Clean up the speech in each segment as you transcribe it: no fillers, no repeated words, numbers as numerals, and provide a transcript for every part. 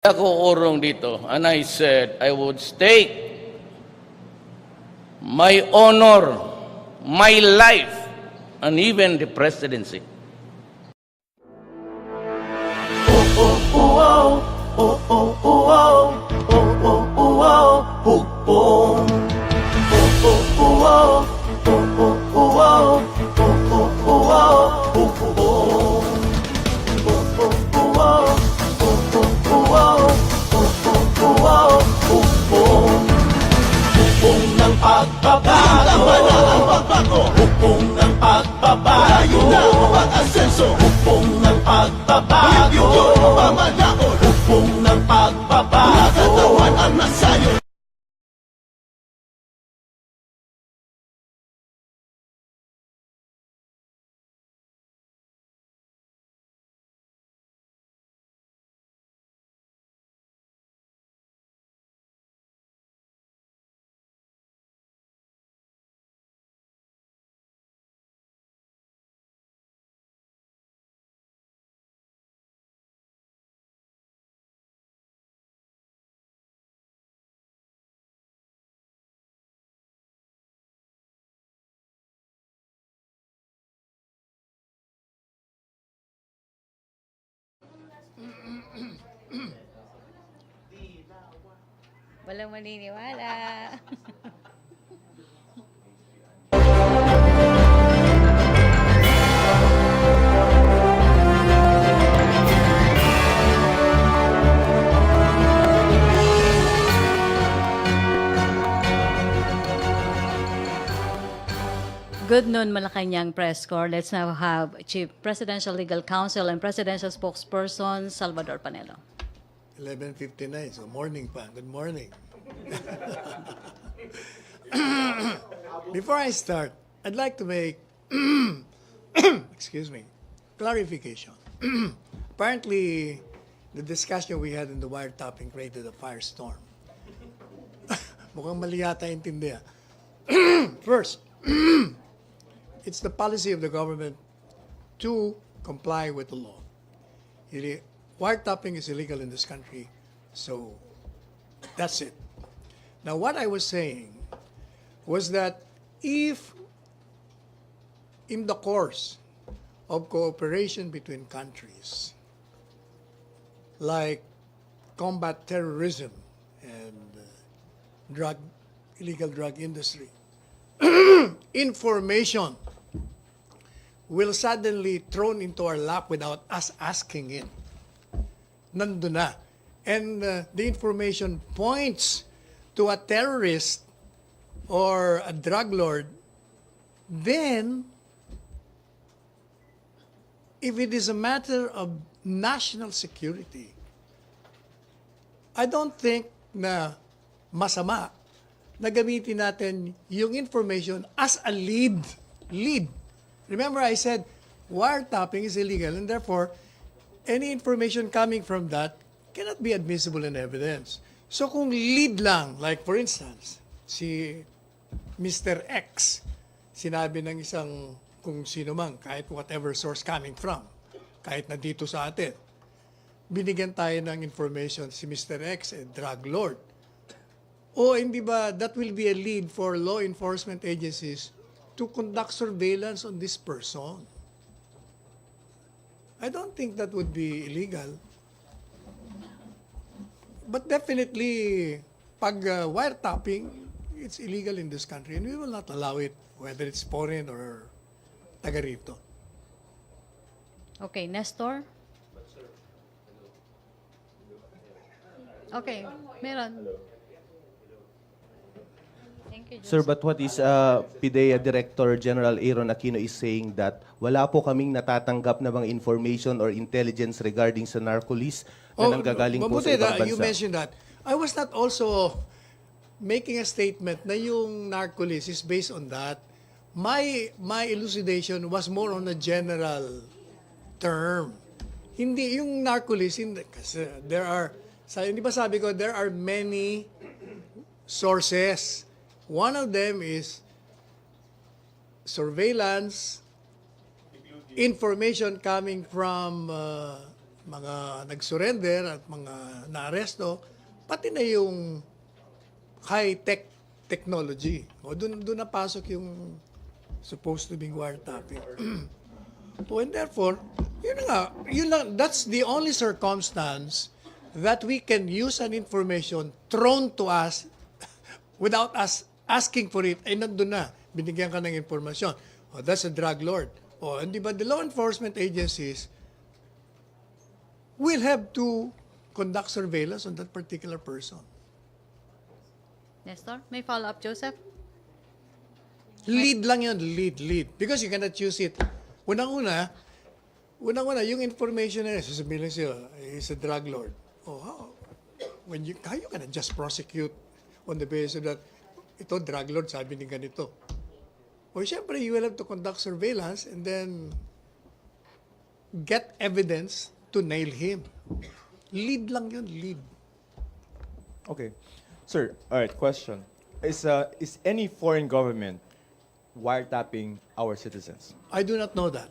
Ako urong dito, and I said I would stake my honor, my life, and even the presidency. Hukong ng pagbabago, hukong ng pagbabago, pag-asenso, hukong ng pagbabago, pamanaon, hukong ng pagbabago, katawan ang nasayo. Walang maniniwala. Good noon, Malacañang Press Corps. Let's now have Chief Presidential Legal Counsel and Presidential Spokesperson, Salvador Panelo. 11:59, so morning pa. Good morning. Before I start, I'd like to make, excuse me, clarification. Apparently, the discussion we had in the wiretapping created a firestorm. Mukhang mali yata intindi. First, it's the policy of the government to comply with the law. Wiretapping is illegal in this country, so that's it. Now, what I was saying was that if in the course of cooperation between countries, like combat terrorism and illegal drug industry, information will suddenly thrown into our lap without us asking it. Nandun na. And the information points to a terrorist or a drug lord, then if it is a matter of national security, I don't think na masama na gamitin natin yung information as a lead. Remember I said wiretapping is illegal and therefore any information coming from that cannot be admissible in evidence. So kung lead lang, like for instance, si Mr. X, sinabi ng isang kung sino man, kahit whatever source coming from, kahit na dito sa atin, binigyan tayo ng information si Mr. X, drug lord. O hindi ba that will be a lead for law enforcement agencies to conduct surveillance on this person? I don't think that would be illegal. But definitely, pag wiretapping, it's illegal in this country and we will not allow it, whether it's foreign or taga rito. Okay, Nestor? Okay, meron. Thank you, Sir, but what is PIDEA Director General Aaron Aquino is saying that wala po kaming natatanggap na bang information or intelligence regarding sa narco-list na nanggagaling po sa ibang bansa. You mentioned that. I was not also making a statement na yung narco-list is based on that. My elucidation was more on a general term. Hindi yung narco-list, kasi there are, hindi ba sabi ko, there are many sources. One of them is surveillance, information coming from mga nag-surrender at mga naaresto, pati na yung high-tech technology. O doon napasok yung supposed to be wiretapping. So, and therefore, yun lang, that's the only circumstance that we can use an information thrown to us without us asking for it. Ay, nandun na. Binigyan ka ng informasyon. Oh, that's a drug lord. Oh, and the law enforcement agencies will have to conduct surveillance on that particular person. Nestor, may follow-up, Joseph? Lead lang yun, lead. Because you cannot use it. Unang-una, yung information na yun, sasabihin lang siya, he's a drug lord. Oh, how? How you cannot just prosecute on the basis that ito, drug lord, sabi ni ganito. O syempre, you will have to conduct surveillance and then get evidence to nail him. Lead lang yun, lead. Okay. Sir, all right, question. Is any foreign government wiretapping our citizens? I do not know that.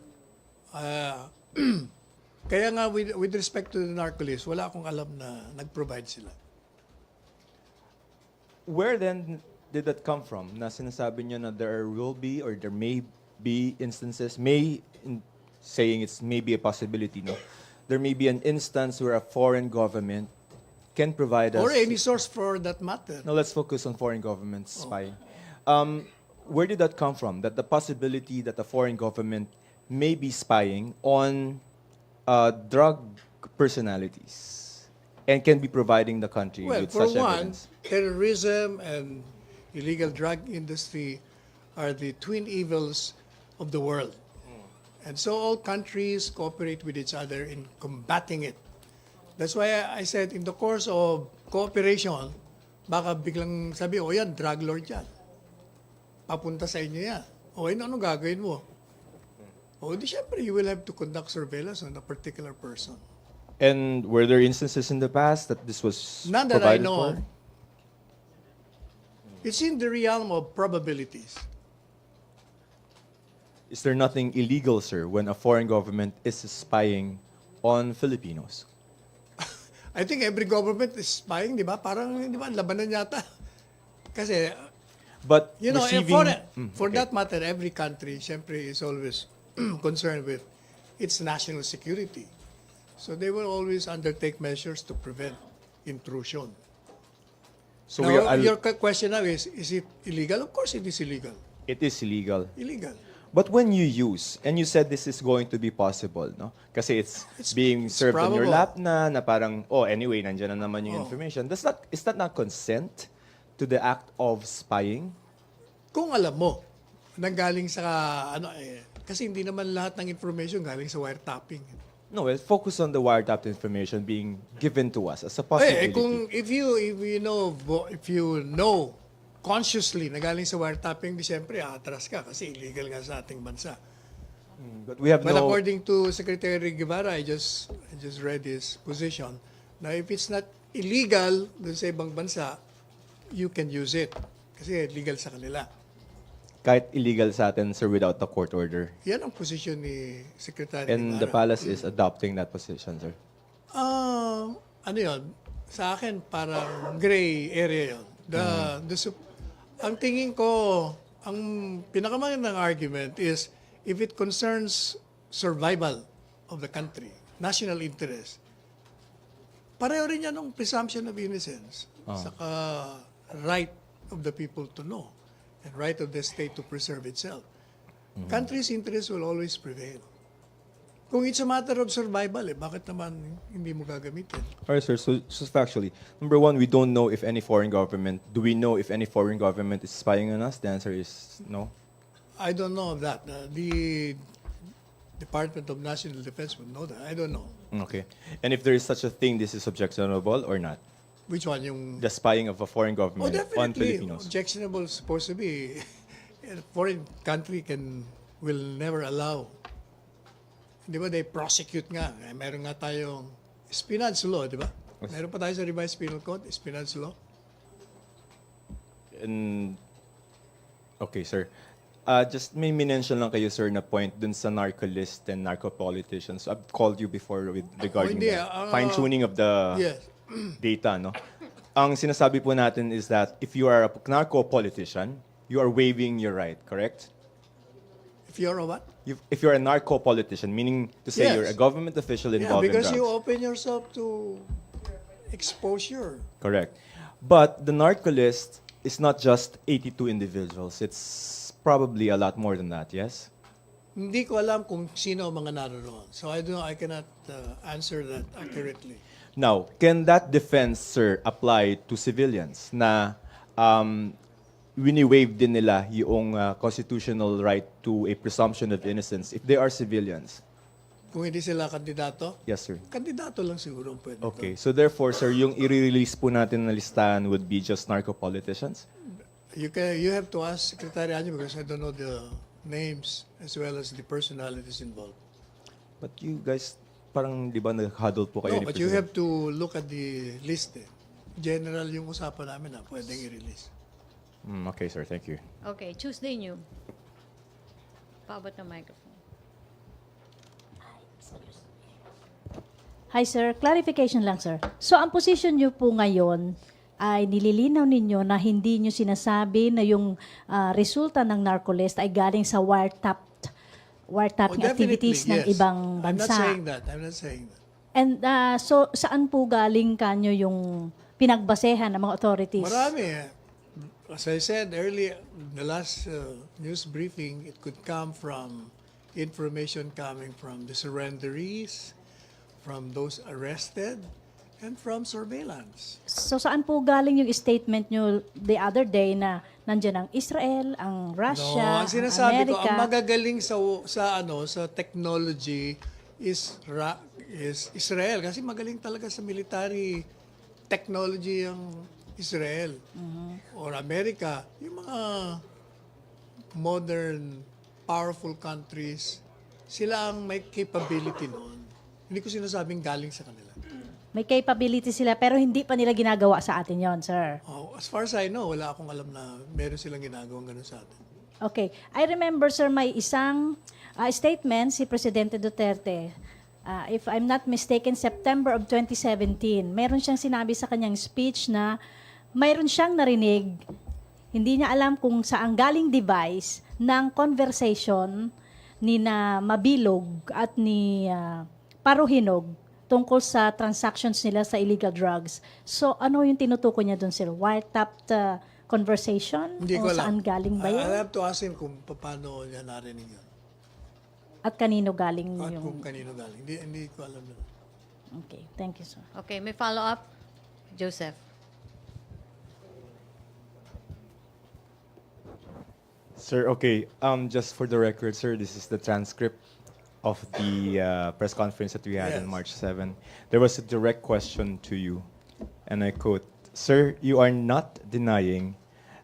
Kaya nga, with respect to the narco-list, wala akong alam na nag-provide sila. Where then did that come from? Na sinasabi niyo na there will be or there may be instances, saying it's maybe a possibility, no? There may be an instance where a foreign government can provide us... Or any source for that matter. No, let's focus on foreign government spying. Where did that come from? That the possibility that a foreign government may be spying on drug personalities and can be providing the country Well, with for such one, evidence? terrorism and illegal drug industry are the twin evils of the world. And so all countries cooperate with each other in combating it. That's why I said in the course of cooperation, baka biglang sabi, oh yan, drug lord yan. Papunta sa inyo yan. O ano gagawin mo? O di syempre, you will have to conduct surveillance on a particular person. And were there instances in the past that this was None that I provided know for? of. It's in the realm of probabilities. Is there nothing illegal, sir, when a foreign government is spying on Filipinos? I think every government is spying, di ba? Parang, di ba, labanan yata. Kasi, But you know, receiving... for that matter, every country, syempre, is always concerned with its national security. So they will always undertake measures to prevent intrusion. So Now, your question now is it illegal? Of course it is illegal. it is illegal. Illegal. But when you use, and you said this is going to be possible, no? Kasi it's being served on your probable. lap na parang, oh, anyway, nandiyan na naman yung information. Is that not consent to the act of spying? Kung alam mo, nanggaling sa, kasi hindi naman lahat ng information galing sa wiretapping. No, well, focus on the wiretapped information being given to us as a possibility. If you know consciously na galing sa wiretapping, di siyempre atras ka kasi illegal nga sa ating bansa. But we have But no... according to Secretary Guevara, I just read his position, na if it's not illegal dun sa ibang bansa, you can use it. Kasi legal sa kanila. Kahit illegal sa atin, sir, without the court order. Yan ang position ni Secretary And the Guevara. palace is adopting that position, sir. Ano yun? Sa akin, parang gray area yun. Ang tingin ko, ang pinakamagandang argument is if it concerns survival of the country, national interest, pareho rin yan ng presumption of innocence. Saka right of the people to know and right of the state to preserve itself. Country's interest will always prevail. Kung it's a matter of survival, bakit naman hindi mo gagamitin? All right, sir. So factually, number one, we don't know if any foreign government... Do we know if any foreign government is spying on us? The answer is no. I don't know of that. The Department of National Defense would know that. I don't know. Okay. And if there is such a thing, this is objectionable or not? Which one? Yung... The spying of a foreign Oh, government on definitely. Filipinos. Objectionable is supposed to be. A foreign country will never allow. Di ba, they prosecute nga. Meron nga tayong espionage law, di ba? Meron pa tayo sa revised penal code, espionage law. And okay, sir. Just may mention lang kayo, sir, na point dun sa narco-list and narco-politicians. I've called you before regarding hindi, the fine-tuning of the Yes. data, no? Ang sinasabi po natin is that if you are a narco-politician, you are waiving your right, correct? If you're a what? If you're a narco-politician, meaning to say Yes. you're a government official Yeah, involved in because drugs. you open yourself to exposure. Correct. But the narco list is not just 82 individuals. It's probably a lot more than that, yes? Hindi ko alam kung sino ang mga naroon. So I cannot answer that accurately. Now, can that defense, sir, apply to civilians na wini-waive din nila yung constitutional right to a presumption of innocence if they are civilians? Kung hindi sila kandidato, Yes, sir. kandidato lang siguro ang pwede. Okay. So therefore, sir, yung i-release po natin na listahan would be just narco-politicians? You have to ask Secretary Anyo because I don't know the names as well as the personalities involved. But you guys, parang di ba nag-huddle po kayo No, ni but you President? have to look at the list. General yung usapan namin na pwedeng i-release. Okay, sir. Thank you. Okay, Tuesday New. Paabot ng microphone. Hi sir, clarification lang sir. So ang position niyo po ngayon ay nililinaw ninyo na hindi niyo sinasabi na yung resulta ng narcolist ay galing sa wiretapping activities ng yes. ibang I'm not bansa. saying that. I'm not saying that. And so saan po galing kanyo yung pinagbasehan ng mga authorities? Marami. As I said earlier, the last news briefing, it could come from information coming from the surrenderies, from those arrested, and from surveillance. So saan po galing yung statement nyo the other day na nandiyan ang Israel, ang Russia, Ang sinasabi ang ko, Amerika? ang magagaling sa technology is Israel kasi magaling talaga sa military technology ang Israel. Or America, yung mga modern powerful countries, sila ang may capability noon. Hindi ko sinasabing galing sa kanila. May capability sila pero hindi pa nila ginagawa sa atin yon, sir. As far as I know, wala akong alam na meron silang ginagawang ganun sa atin. Okay. I remember, sir, may isang statement si Presidente Duterte. If I'm not mistaken, September of 2017, meron siyang sinabi sa kanyang speech na mayroon siyang narinig, hindi niya alam kung saan galing device ng conversation ni na Mabilog at ni Paruhinog tungkol sa transactions nila sa illegal drugs. So, ano yung tinutukoy niya doon, sir? Wiretapped conversation? Hindi ko O alam. saan galing ba yun? I'll have to ask him kung paano niya narinig yun. At kanino galing At yung... kung kanino galing. Hindi ko alam na. Okay, thank you, sir. Okay, may follow-up? Joseph. Sir, okay. Just for the record, sir, this is the transcript of the press conference that we had on Yes. March 7. There was a direct question to you, and I quote, "Sir, you are not denying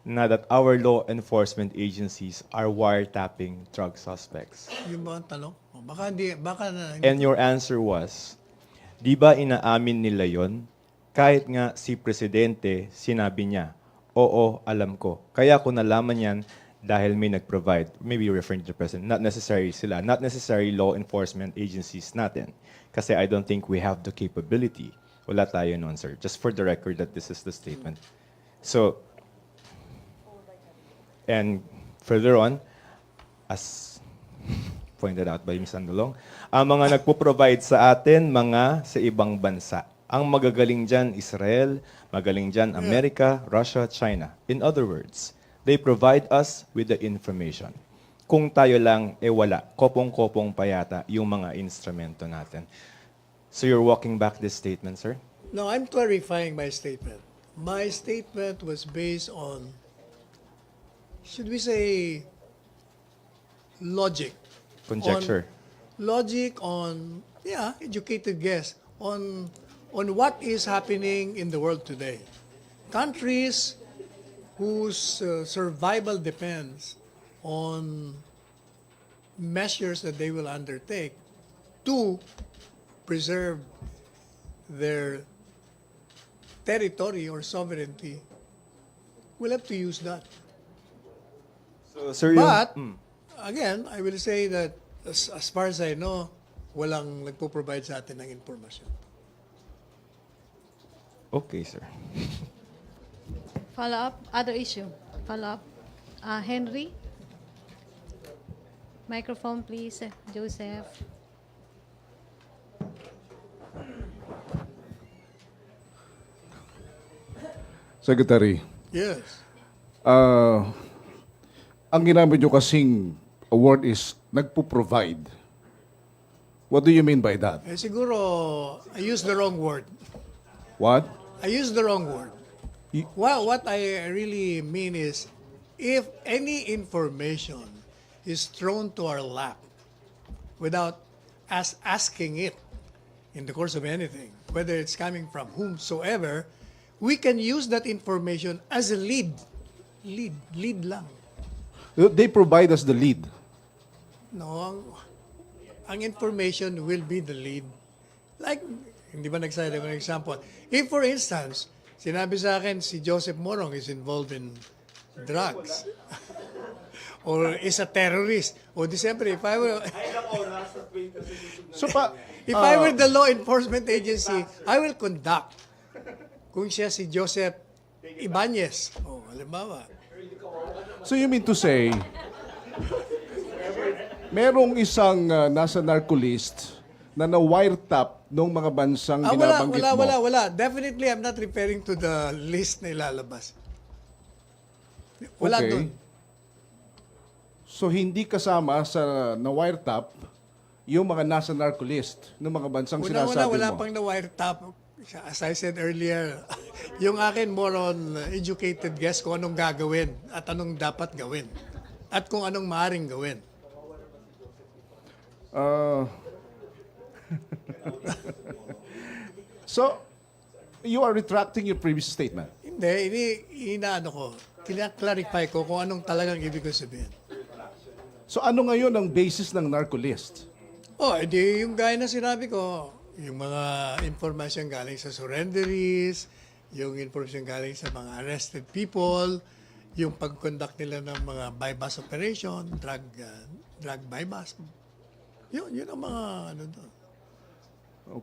na that our law enforcement agencies are wiretapping drug suspects." Yung mga tanong, baka na, And your answer was, di ba inaamin nila yon? Kahit nga si Presidente, sinabi niya, oo, alam ko. Kaya ko nalaman yan dahil may nag-provide. Maybe you're referring to the President. Not necessarily sila. Not necessarily law enforcement agencies natin. Kasi I don't think we have the capability. Wala tayo noon, sir. Just for the record that this is the statement. So, and further on, as pointed out by Ms. Andolong, ang mga nagpo-provide sa atin, mga sa ibang bansa. Ang magagaling dyan, Israel, magaling dyan, Amerika, Russia, China. In other words, they provide us with the information. Kung tayo lang, wala. Kopong-kopong pa yata yung mga instrumento natin. So you're walking back this statement, sir? No, I'm clarifying my statement. My statement was based on, should we say, logic. Conjecture. Logic on, educated guess on what is happening in the world today. Countries whose survival depends on measures that they will undertake to preserve their territory or sovereignty will have to use that. So, sir, yung- But, again, I will say that as far as I know, walang nagpo-provide sa atin ng informasyon. Okay, sir. Follow up, other issue. Follow up. Henry? Microphone, please. Joseph. Secretary, Yes. ang ginamit nyo kasing word is nagpo-provide. What do you mean by that? Siguro, I used the wrong word. What? I used the wrong word. Y- Well, what I really mean is, if any information is thrown to our lap without us asking it in the course of anything, whether it's coming from whomsoever, we can use that information as a lead. Lead lang. They provide us the lead. No, ang information will be the lead. Like, hindi ba nagsabi ng example? If for instance, sinabi sa akin si Joseph Morong is involved in drugs or is a terrorist, o di siyempre, if I were So pa, if I were the law enforcement agency, I will conduct kung siya si Joseph Ibanez. Oh, halimbawa. so you mean to say, merong isang nasa narcolist na na-wiretap ng mga bansang binabanggit mo. Wala. Definitely, I'm not referring to the list na ilalabas. Wala Okay. doon. So hindi kasama sa na-wiretap yung mga nasa narcolist ng mga bansang sinasabi Wala mo. pang na-wiretap. As I said earlier, yung akin more on educated guess kung anong gagawin at anong dapat gawin. At kung anong maaaring gawin. So, you are retracting your previous statement. Hindi, inaano ko. Clarify ko kung anong talagang ibig ko sabihin. So ano ngayon ang basis ng narcolist? Oh, edi yung gaya na sinabi ko, yung mga information galing sa surrenderies, yung information galing sa mga arrested people, yung pag-conduct nila ng mga buy-bust operation, drug buy-bust. Yun ang mga ano doon.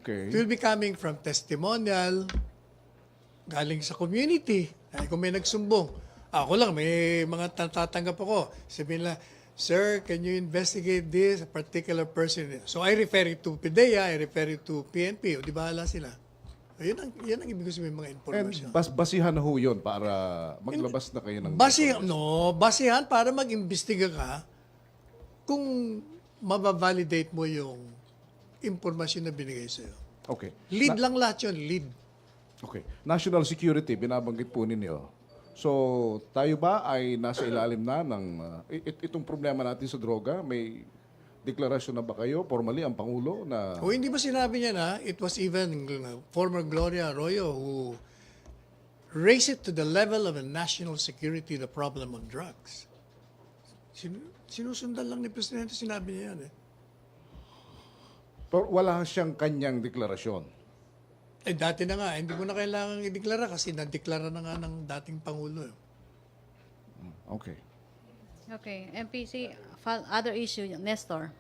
Okay. It will be coming from testimonial, galing sa community. Ay, kung may nagsumbong, ako lang, may mga tatanggap ako. Sabihin nila, Sir, can you investigate this, a particular person? So I refer it to PIDEA, I refer it to PNP, o di bahala sila. Yan ang ibig sabihin mga And information. basihan na ho yun para maglabas na kayo ng... Basihan para mag-imbestiga ka kung mababalidate mo yung impormasyon na binigay sa'yo. Okay. Lead lang lahat yun, lead. Okay. National security, binabanggit po ninyo. So, tayo ba ay nasa ilalim na ng... itong problema natin sa droga, may deklarasyon na ba kayo, formally, ang Pangulo na... O hindi ba sinabi niya na, it was even former Gloria Arroyo who raised it to the level of a national security, the problem on drugs. Sinusundan lang ni Presidente, sinabi niya yan eh. Pero wala siyang kanyang deklarasyon. Eh dati na nga, hindi mo na kailangan ideklara kasi nadeklara na nga ng dating Pangulo. Okay. Okay, MPC, other issue, Nestor.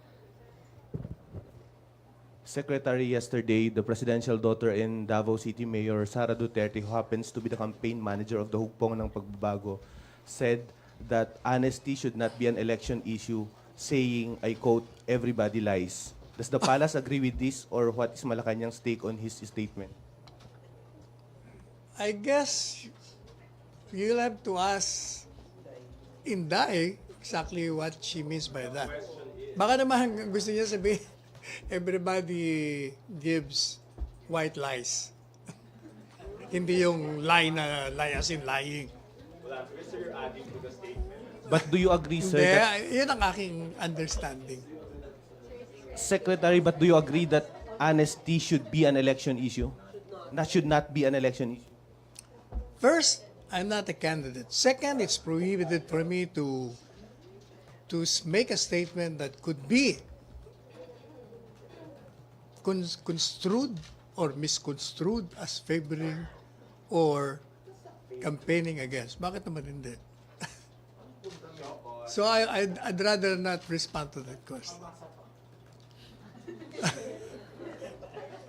Secretary, yesterday, the presidential daughter and Davao City Mayor Sara Duterte, who happens to be the campaign manager of the Hugpong ng Pagbabago, said that honesty should not be an election issue, saying, I quote, everybody lies. Does the palace agree with this, or what is Malacañang's take on his statement? I guess you'll have to ask Inday exactly what she means by that. Baka naman gusto niya sabihin, everybody gives white lies. Hindi yung lie na lie as in lying. But do you agree, sir, Hindi, that, yun ang aking understanding. Secretary, but do you agree that honesty should be an election issue? That should not be an election issue? First, I'm not a candidate. Second, it's prohibited for me to make a statement that could be construed or misconstrued as favoring or campaigning against. Bakit naman hindi? So I'd rather not respond to that question.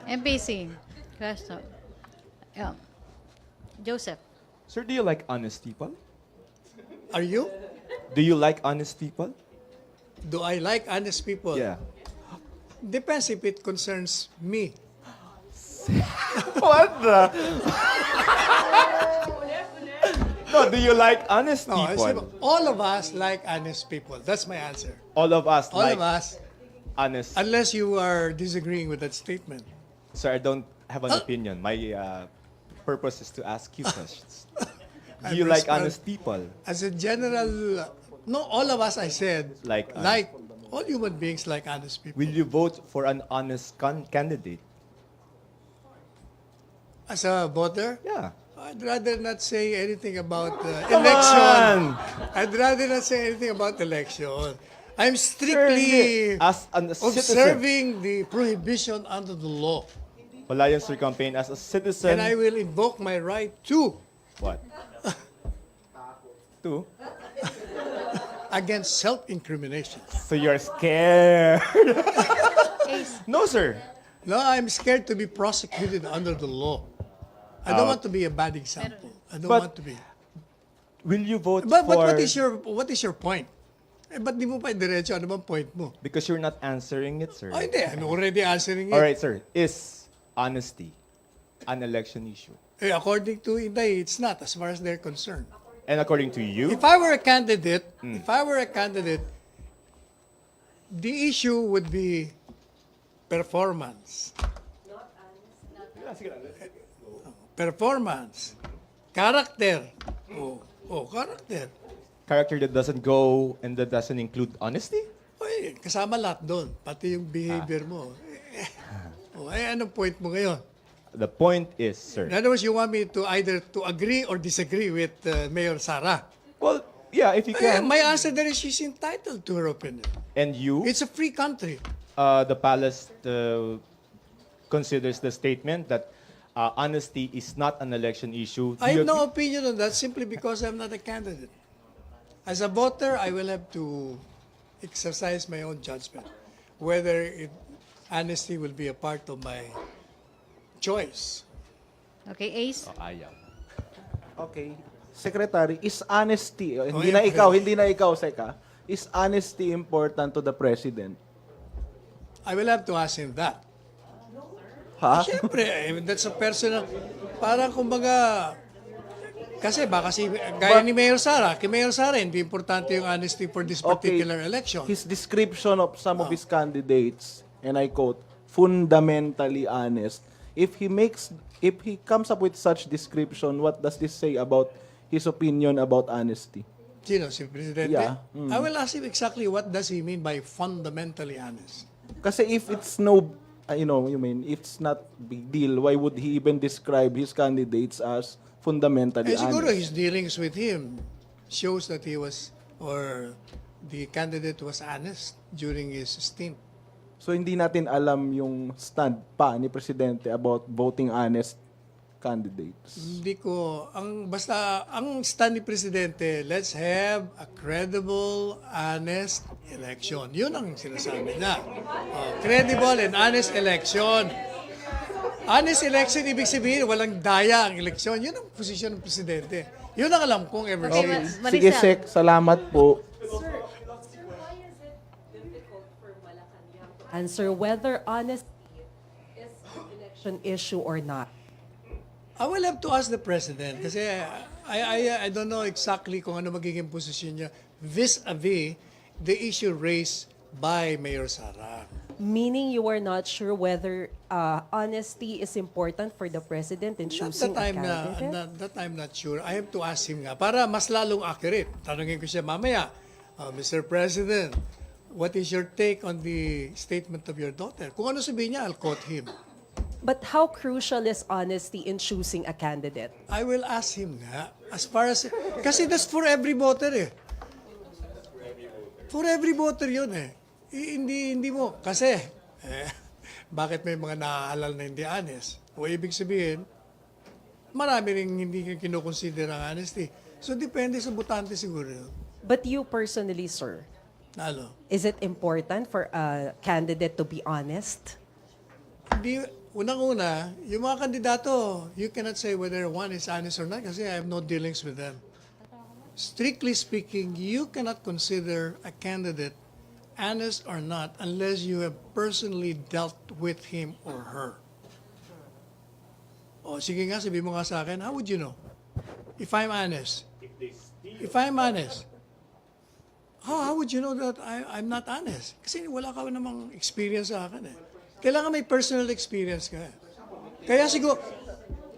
MPC, question. Yeah. Joseph. Sir, do you like honest people? Are you? Do you like honest people? Do I like honest people? Yeah. Depends if it concerns me. What the? No, do you like honest No, I people? said, all of us like honest people. That's my answer. All of us All like of us, honest. unless you are disagreeing with that statement. Sir, I don't have an opinion. My purpose is to ask you questions. Do you like respond- honest people? As a general, no, all of us, I said, Like all human beings like honest people. Will you vote for an honest candidate? As a voter, Yeah. I'd rather not say anything about Come election. on! I'd rather not say anything about election. I'm strictly As a citizen. observing the prohibition under the law. Wala yan, Sir Campaign. As a citizen. And I will invoke my right to What? Two? against self-incrimination. So you're scared. No, sir. No, I'm scared to be prosecuted under the law. I don't want to be a bad example. I don't But- want to be. Will you vote But for... what is your point? Eh, ba't di mo pa diretso? Ano bang point mo? Because you're not answering it, sir. Oh, hindi. I'm already answering it. All right, sir. Is honesty an election issue? Eh, according to Inday, it's not as far as they're concerned. And according to you? If I were a candidate, the issue would be performance. Performance. Character. Character. Character that doesn't go and that doesn't include honesty? Oy, kasama lahat doon. Pati yung behavior mo. Anong point mo ngayon? The point is, sir. In other words, you want me to either to agree or disagree with Mayor Sara. Well, yeah, if you can. My answer there is she's entitled to her opinion. And you, It's a free country. the palace considers the statement that honesty is not an election issue. Do I you have no agree? opinion on that simply because I'm not a candidate. As a voter, I will have to exercise my own judgment whether honesty will be a part of my choice. Okay, Ace. Ayaw. Okay. Secretary, is honesty, hindi yeah, na ikaw, Seka, is honesty important to the President? I will have to ask him that. Ha? Siyempre, that's a personal, parang kumbaga, kasi baka gaya ni Mayor Sara, kay Mayor Sara, hindi importante yung honesty for this particular election. His description of some of his candidates, and I quote, fundamentally honest. If he comes up with such description, what does this say about his opinion about honesty? Sino, si Presidente? Yeah. I will ask him exactly what does he mean by fundamentally honest. Kasi if it's it's not big deal, why would he even describe his candidates as fundamentally Siguro honest? his dealings with him shows that he was, or the candidate was honest during his stint. So hindi natin alam yung stand pa ni Presidente about voting honest candidates. Hindi ko, basta, ang stand ni Presidente, let's have a credible, honest election. Yun ang sinasabi niya. Credible and honest election. Honest election, ibig sabihin, walang daya ang eleksyon. Yun ang posisyon ng Presidente. Yun ang alam kong ever Okay, since. Sige, Sek, salamat po. Answer whether honesty is an election issue or not. I will have to ask the President kasi I don't know exactly kung ano magiging posisyon niya vis-a-vis the issue raised by Mayor Sara. Meaning you are not sure whether honesty is important for the president in choosing a candidate? That I'm not sure. I have to ask him nga para mas lalong accurate. Tanungin ko siya mamaya, Mr. President, what is your take on the statement of your daughter? Kung ano sabihin niya, I'll quote him. But how crucial is honesty in choosing a candidate? I will ask him nga. As far as, kasi that's for every voter eh. For every voter yun eh. Hindi mo, kasi, bakit may mga naaalal na hindi honest? O ibig sabihin, marami rin hindi kinukonsider ang honesty. So depende sa botante siguro yun. But you personally, sir, Ano? is it important for a candidate to be honest? Unang-una, yung mga kandidato, you cannot say whether one is honest or not kasi I have no dealings with them. Strictly speaking, you cannot consider a candidate honest or not unless you have personally dealt with him or her. O sige nga, sabi mo nga sa akin, how would you know? If I'm honest. If I'm honest. How would you know that I'm not honest? Kasi wala ka namang experience sa akin eh. Kailangan may personal experience ka. Kaya siguro,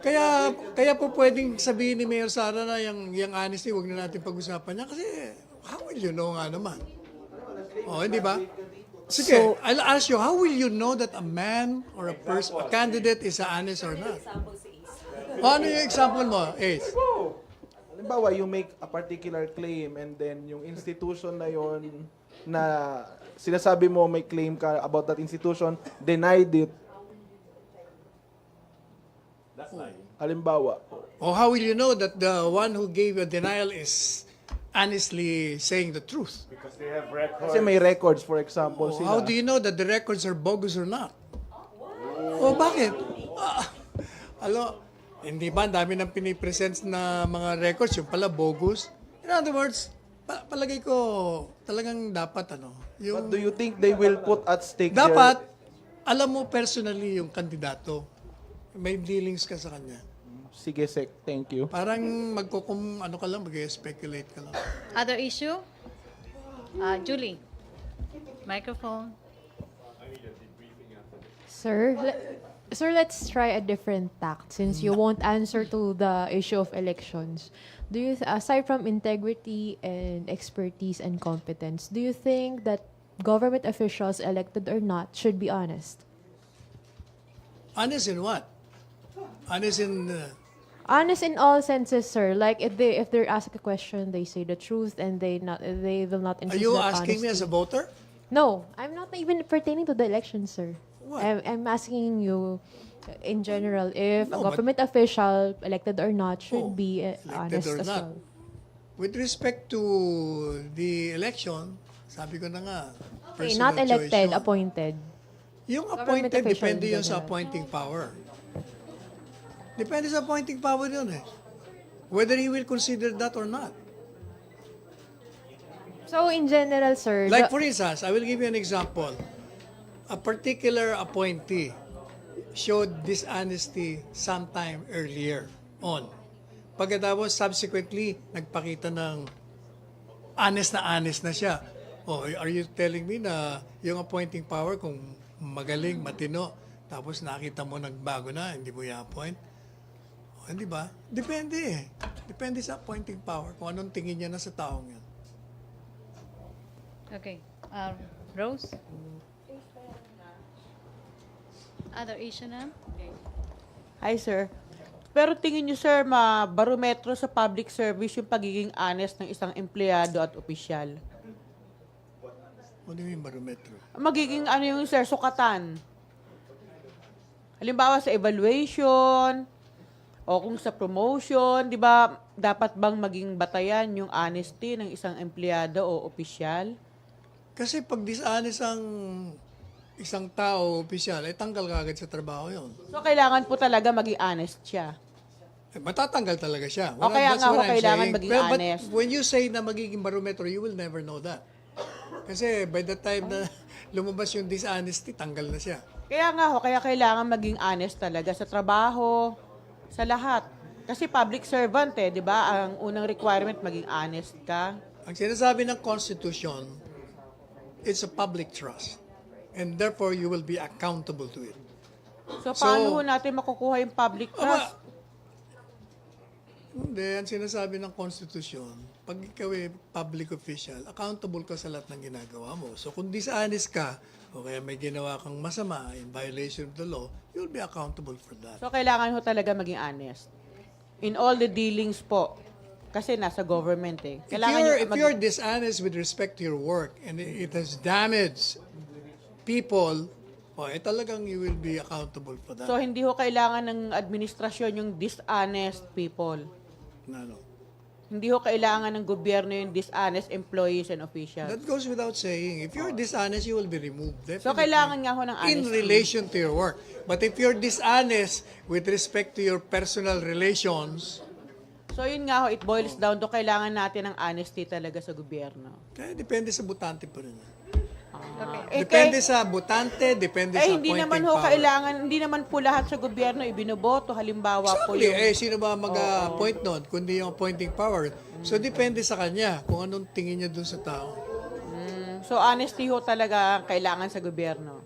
kaya po pwedeng sabihin ni Mayor Sara na yung honesty, wag na natin pag-usapan niya kasi how will you know nga naman? Oh, hindi ba? Sige, So- I'll ask you, how will you know that a man or a candidate is honest or not? Ano yung example mo, Ace? Halimbawa, you make a particular claim and then yung institution na yon na sinasabi mo may claim ka about that institution, denied it. That's lying. Halimbawa. Or how will you know that the one who gave a denial is honestly saying the truth? Kasi may records, for example, Oh, sila. how do you know that the records are bogus or not? Oh, bakit? Hindi ba, ang dami ng pinipresent na mga records, yung pala bogus. In other words, palagay ko talagang dapat But do you think they will put at stake dapat, alam mo personally yung kandidato. May dealings ka sa kanya. Sige, Sek. Thank you. Parang mag-speculate ka lang. Other issue? Julie, microphone. Sir, sir, let's try a different tact since you won't answer to the issue of elections. Do you, aside from integrity and expertise and competence, do you think that government officials, elected or not, should be honest? Honest in what? Honest in... Honest in all senses, sir. Like if they're asked a question, they say the truth and they will not Are insist you that asking me as honesty. a voter? No, I'm not even pertaining to the election, sir. What? I'm asking you in general if No, a but- government official, elected or not, should be honest or as not. well. With respect to the election, sabi ko na nga, Okay, personal not elected, choice yun. appointed. Yung Government appointed, official depende in yun sa general. appointing power. Depende sa appointing power yun eh. Whether he will consider that or not. So in general, sir, Like for instance, I will give you an example. A particular appointee showed dishonesty sometime earlier on. Pagkatapos, subsequently, nagpakita ng honest na siya. Oh, are you telling me na yung appointing power, kung magaling, matino, tapos nakita mo nagbago na, hindi mo i-appoint? Oh, hindi ba? Depende eh. Depende sa appointing power, kung anong tingin niya na sa taong yan. Okay. Rose? Other issue na? Okay. Hi, sir. Pero tingin niyo, sir, barometro sa public service yung pagiging honest ng isang empleyado at opisyal? What do you mean barometro? Magiging yung, sir, sukatan. Halimbawa sa evaluation, o kung sa promotion, di ba, dapat bang maging batayan yung honesty ng isang empleyado o opisyal? Kasi pag dishonest ang isang tao, opisyal, ay tanggal ka agad sa trabaho yon. So, kailangan po talaga maging honest siya. Eh, matatanggal talaga siya. O kaya That's nga what ho, I'm kailangan saying. maging But honest. when you say na magiging barometro, you will never know that. Kasi by the time na lumabas yung dishonesty, tanggal na siya. Kaya nga ho, kaya kailangan maging honest talaga sa trabaho, sa lahat. Kasi public servant di ba? Ang unang requirement, maging honest ka. Ang sinasabi ng Constitution, it's a public trust. And therefore, you will be accountable to it. So, paano ho natin makukuha yung public trust? Hindi, ang sinasabi ng Constitution, pag ikaw ay public official, accountable ka sa lahat ng ginagawa mo. So kung dishonest ka, o kaya may ginawa kang masama in violation of the law, you'll be accountable for that. So, kailangan ho talaga maging honest. In all the dealings po. Kasi nasa government Kailangan If you're dishonest with respect to your work and it has damaged people, talagang you will be accountable for that. So, hindi ho kailangan ng administrasyon yung dishonest people. No. Hindi ho kailangan ng gobyerno yung dishonest employees and officials. That goes without saying. If you're dishonest, you will be removed. So, Definitely. kailangan nga ho ng honesty. In relation to your work. But if you're dishonest with respect to your personal relations, So, yun nga ho, it boils down to kailangan natin ng honesty talaga sa gobyerno. kaya depende sa butante pa rin. Eh, Depende sa butante, depende sa hindi appointing naman ho power. kailangan, hindi naman po lahat sa gobyerno ibinoboto. Halimbawa po Exactly. yung... Sino ba mag-appoint nun? Kundi yung appointing power. So, depende sa kanya kung anong tingin niya dun sa tao. So, honesty ho talaga ang kailangan sa gobyerno.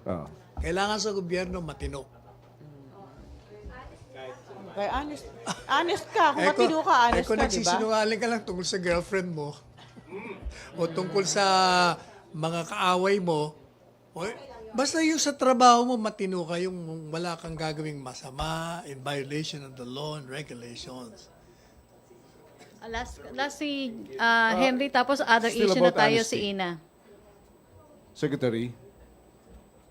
Ah. Kailangan sa gobyerno matino. Kaya honest ka. Kung matino ka, honest kung ka, di ba? nagsisinungaling ka lang tungkol sa girlfriend mo o tungkol sa mga kaaway mo, basta yung sa trabaho mo matino ka, yung wala kang gagawing masama in violation of the law and regulations. Last si Henry, tapos other still issue na about tayo honesty. si Ina. Secretary,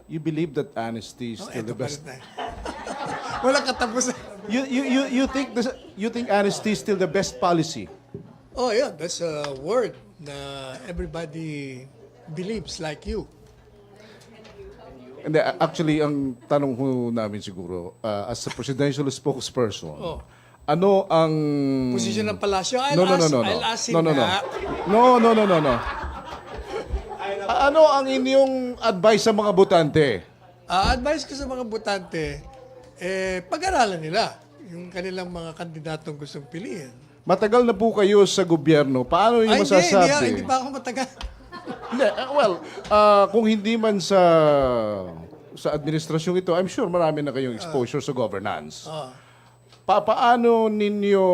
you believe that honesty is still the best? Walang katapusan. You think honesty is still the best policy? Oh yeah, that's a word na everybody believes like you. Hindi, actually, ang tanong ho namin siguro, as a presidential spokesperson, ano ang... Posisyon ng palasyo. No. I'll ask him that. No. Ano ang inyong advice sa mga botante? Advice ko sa mga botante, pag-aralan nila yung kanilang mga kandidatong gustong piliin. Matagal na po kayo sa gobyerno. Paano niyo masasabi? Hindi pa ako matagal. Hindi, kung hindi man sa administrasyong ito, I'm sure marami na kayong exposure sa governance. Paano ninyo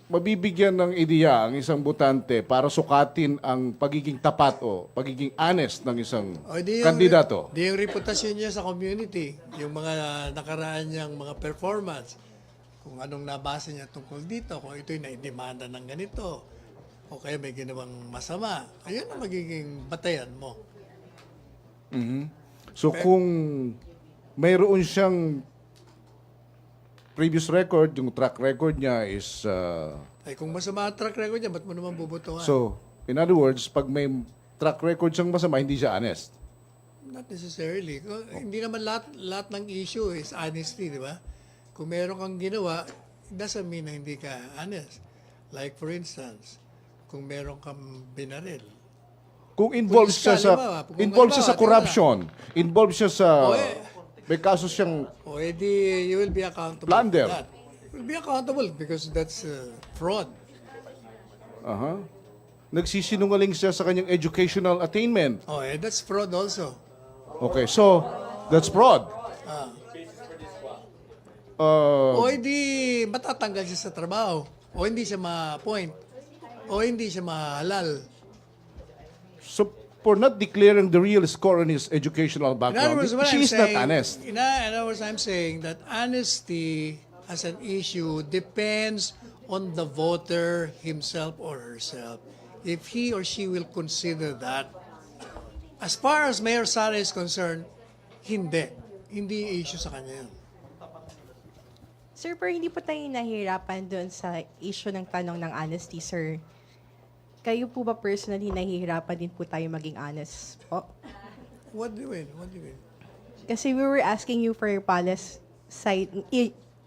mabibigyan ng ideya ang isang botante para sukatin ang pagiging tapat o pagiging honest ng isang kandidato? Di yung reputasyon niya sa community, yung mga nakaraan niyang mga performance, kung anong nabasa niya tungkol dito, kung ito'y naidemanda ng ganito, o kaya may ginawang masama, ayun ang magiging batayan mo. So kung mayroon siyang previous record, yung track record niya is... Ay, kung masama ang track record niya, ba't mo naman bubutuhan? So, in other words, pag may track record siyang masama, hindi siya honest. Not necessarily. Hindi naman lahat ng issue is honesty, di ba? Kung meron kang ginawa, it doesn't mean na hindi ka honest. Like for instance, kung meron kang binaril. Kung involved siya sa corruption, involved siya sa... may kaso siyang... O edi, you will be accountable Plunder. for that. You will be accountable because that's fraud. Nagsisinungaling siya sa kanyang educational attainment. Oh, that's fraud also. Okay, so, that's fraud. O edi, matatanggal siya sa trabaho. O hindi siya ma-appoint. O hindi siya mahalal. So, for not declaring the real score on his educational In other background, words, what she I'm is not saying, honest. In other words, I'm saying that honesty as an issue depends on the voter himself or herself. If he or she will consider that. As far as Mayor Sara is concerned, hindi. Hindi issue sa kanya yun. Sir, pero hindi po tayo nahihirapan doon sa issue ng tanong ng honesty, sir. Kayo po ba personally nahihirapan din po tayo maging honest po? What do you mean? What do you mean? Kasi we were asking you for your palace side.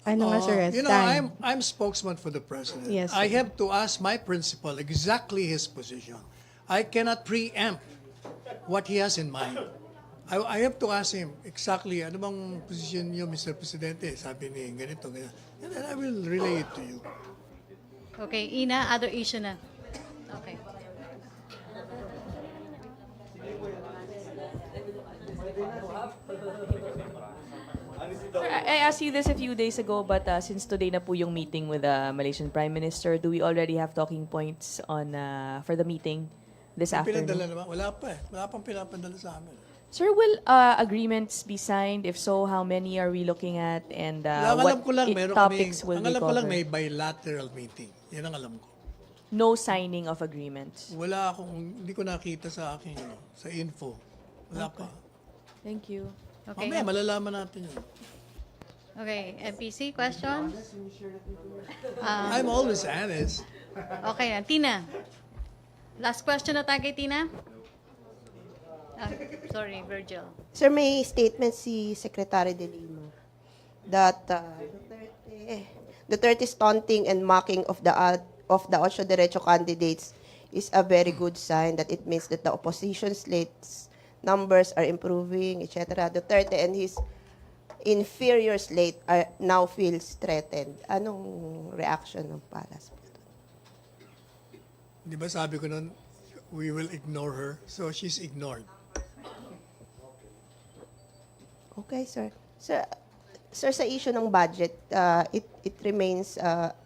Sir? You know, I'm spokesman for the president. Yes, I sir. have to ask my principal exactly his position. I cannot preempt what he has in mind. I have to ask him exactly, ano bang position niyo, Mr. Presidente? Sabi ni ganito, ganyan. And then I will relay it to you. Okay, Ina, other issue na. Okay. Sir, I asked you this a few days ago, but since today na po yung meeting with the Malaysian Prime Minister, do we already have talking points on for the meeting this afternoon? Pinadala naman? Wala pa eh. Wala pang pinapadala sa amin. Sir, will agreements be signed? If so, how many are we looking at? And what topics will ang we alam ko lang cover? may bilateral meeting. Yan ang alam ko. No signing of agreements. Wala akong, hindi ko nakita sa akin, sa info. Wala pa. Thank you. Okay. Mamaya, malalaman natin yun. Okay, MPC, questions? I'm always honest. Okay, Tina. Last question na tayo kay Tina. Sorry, Virgil. Sir, may statement si Secretary de Lima that Duterte's taunting and mocking of the Ocho Derecho candidates is a very good sign that it means that the opposition slate's numbers are improving, etc. Duterte and his inferior slate now feels threatened. Anong reaction ng Palas? Di ba sabi ko nun, we will ignore her. So she's ignored. Okay, sir. Sir, sa issue ng budget, it remains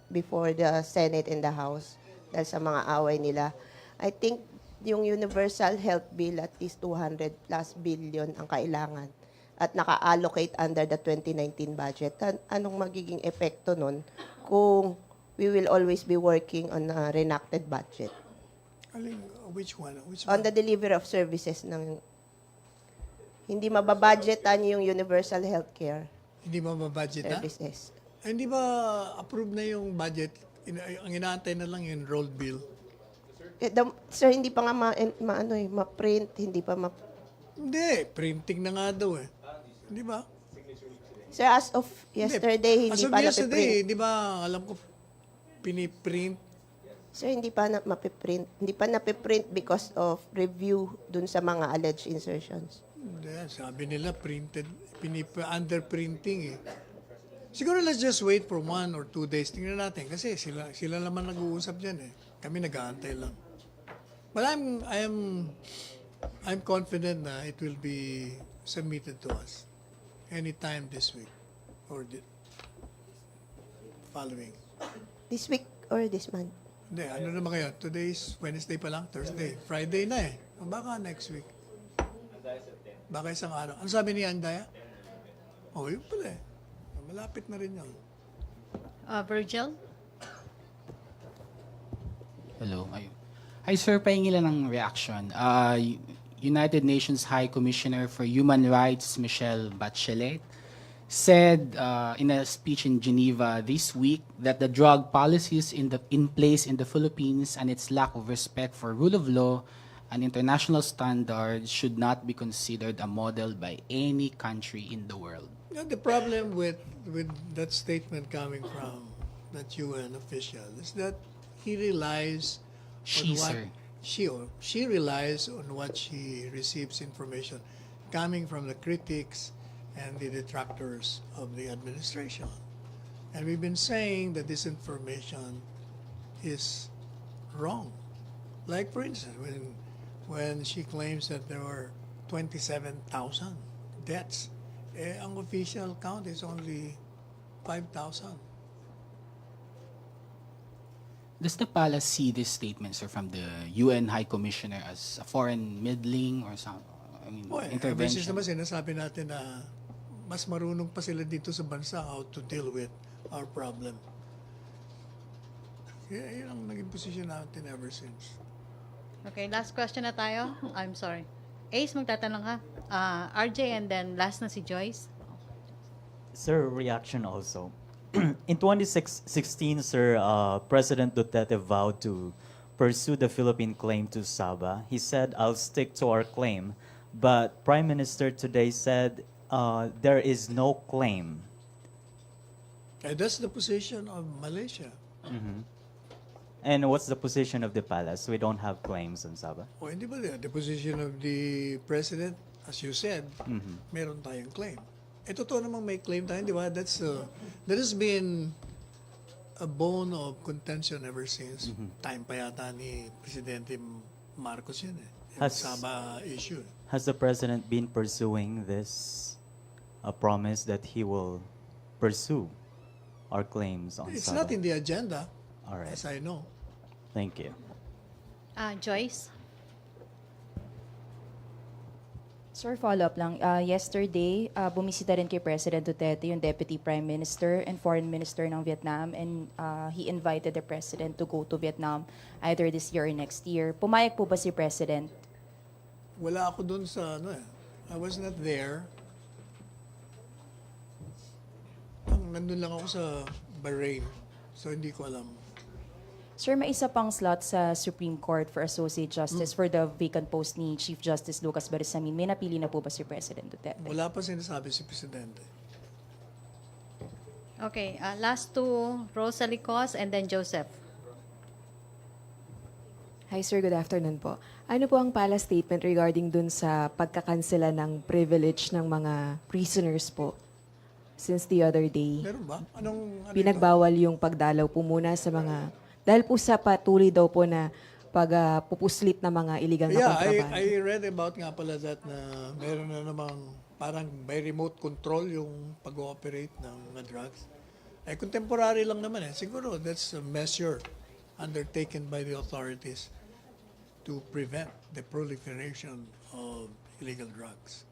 before the Senate and the House dahil sa mga away nila. I think yung universal health bill at least 200 plus billion ang kailangan at naka-allocate under the 2019 budget. Anong magiging epekto nun kung we will always be working on a reenacted budget? Which one? On the delivery of services ng hindi mababudgetan yung universal healthcare Hindi mababudget na? services. Hindi ba approve na yung budget? Ang inaantay na lang yung enrolled bill. Sir, hindi pa nga ma-print, hindi pa Hindi, printing na nga daw eh. Hindi ba? Sir, as of yesterday, hindi As of pa yesterday, napiprint. di ba, alam ko, piniprint. Sir, hindi pa mapiprint. Hindi pa napiprint because of review dun sa mga alleged insertions. Hindi, sabi nila printed, underprinting eh. Siguro let's just wait for 1 or 2 days. Tingnan natin kasi sila naman nag-uusap diyan eh. Kami nag-aantay lang. But I'm confident na it will be submitted to us anytime this week or the following. This week or this month? Hindi, ano naman ngayon? Today is Wednesday pa lang, Thursday. Friday na eh. Baka next week. Baka isang araw. Ano sabi ni Andaya? Oh, yun pala eh. Malapit na rin yun. Virgil? Hello. Hi, sir. Pahingi lang ng reaction. United Nations High Commissioner for Human Rights, Michelle Bachelet, said in a speech in Geneva this week that the drug policies in place in the Philippines and its lack of respect for rule of law and international standards should not be considered a model by any country in the world. You know, the problem with that statement coming from that UN official is that he relies on what she relies on what she receives information coming from the critics and the detractors of the administration. And we've been saying that this information is wrong. Like for instance, when she claims that there were 27,000 deaths, ang official count is only 5,000. Does the palace see this statement, sir, from the UN High Commissioner as a foreign meddling or some intervention? Naman sinasabi natin na mas marunong pa sila dito sa bansa how to deal with our problem. Yun ang naging position natin ever since. Okay, last question na tayo. I'm sorry. Ace, magtatanong ka. RJ and then last na si Joyce. Sir, reaction also. In 2016, sir, President Duterte vowed to pursue the Philippine claim to Sabah. He said, "I'll stick to our claim." But Prime Minister today said there is no claim. That's the position of Malaysia. Mm-hmm. And what's the position of the palace? We don't have claims on Sabah. O hindi ba the position of the President, as you said, meron tayong claim. Totoo namang may claim tayo, di ba? That has been a bone of contention ever since time pa yata ni Presidente Marcos yun eh. Yung Sabah issue. Has the President been pursuing this promise that he will pursue our claims on It's Sabah? not in the agenda, All right. as I know. Thank you. Joyce? Sir, follow-up lang. Yesterday, bumisita rin kay President Duterte yung Deputy Prime Minister and Foreign Minister ng Vietnam, and he invited the President to go to Vietnam either this year or next year. Pumayag po ba si President? Wala ako dun sa I was not there. nandun lang ako sa Bahrain. So, hindi ko alam. Sir, may isa pang slot sa Supreme Court for Associate Justice for the vacant post ni Chief Justice Lucas Barisamin. May napili na po ba si President Duterte? Wala pa sinasabi si Presidente. Okay, last two, Rosalie Cos and then Joseph. Hi sir, good afternoon po. Ano po ang pala statement regarding dun sa pagkakansela ng privilege ng mga prisoners po? Since the other day, Meron ba? Ano pinagbawal yung pagdalaw po muna sa mga, dahil po sa patuloy daw po na pagpupuslit na mga illegal na kontrabando. I read about nga pala that na meron na namang parang by remote control yung pag-ooperate ng drugs. Kung temporary lang naman siguro that's a measure undertaken by the authorities to prevent the proliferation of illegal drugs.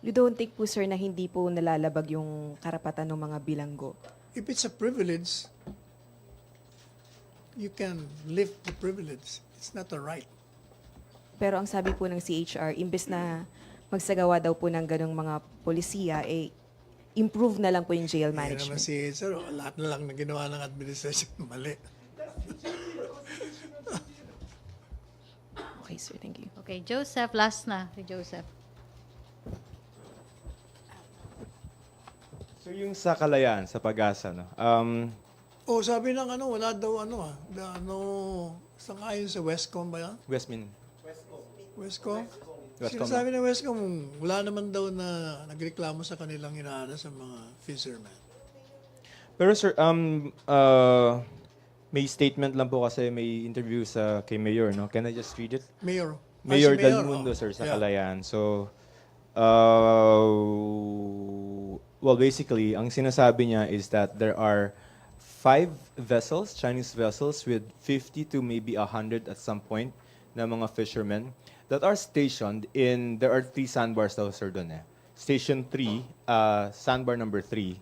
You don't think po sir na hindi po nalalabag yung karapatan ng mga bilanggo? If it's a privilege, you can lift the privilege. It's not a right. Pero ang sabi po ng CHR, imbes na magsagawa daw po ng ganong mga polisiya, improve na lang po yung jail management. Naman si sir, lahat na lang na ginawa ng administration mali. Okay, sir. Thank you. Okay, Joseph, last na si Joseph. So yung sa Kalayaan, sa Pag-asa, no? Sabi ng wala daw sangayon sa Westcom ba yan? Westmin. Westcom? Westcom. Sinasabi ng Westcom, wala naman daw na nagreklamo sa kanilang inaana sa mga fishermen. Pero sir, may statement lang po kasi may interview sa kay Mayor, no? Can I just read it? Mayor. Mayor Si Mayor, Del Mundo, sir, sa yeah. Kalayaan. So, well, basically, ang sinasabi niya is that there are 5 vessels, Chinese vessels, with 50 to maybe 100 at some point na mga fishermen that are stationed in, there are 3 sandbars daw, sir, doon Station 3, sandbar number 3,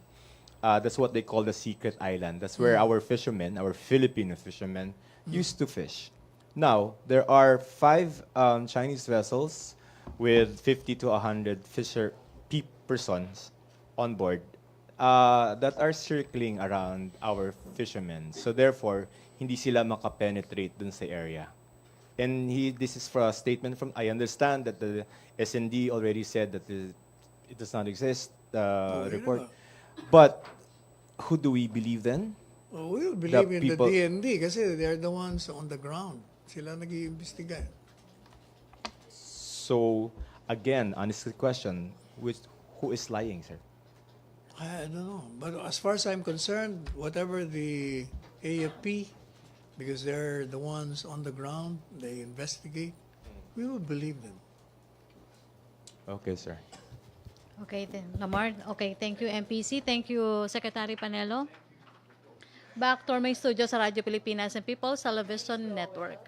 that's what they call the secret island. That's where our fishermen, our Filipino fishermen, used to fish. Now, there are 5 Chinese vessels with 50 to 100 persons on board that are circling around our fishermen. So therefore, hindi sila makapenetrate dun sa area. And this is for a statement from, I understand that the SND already said that it does not exist, report. But who do we believe then? We will believe in the DND kasi they are the ones on the ground. Sila nag-iimbestiga. So, again, honest question, who is lying, sir? I don't know. But as far as I'm concerned, whatever the AFP, because they're the ones on the ground, they investigate, we will believe them. Okay, sir. Okay, Lamar. Okay, thank you, MPC. Thank you, Secretary Panelo. Back to our main studio sa Radyo Pilipinas and People's Television Network.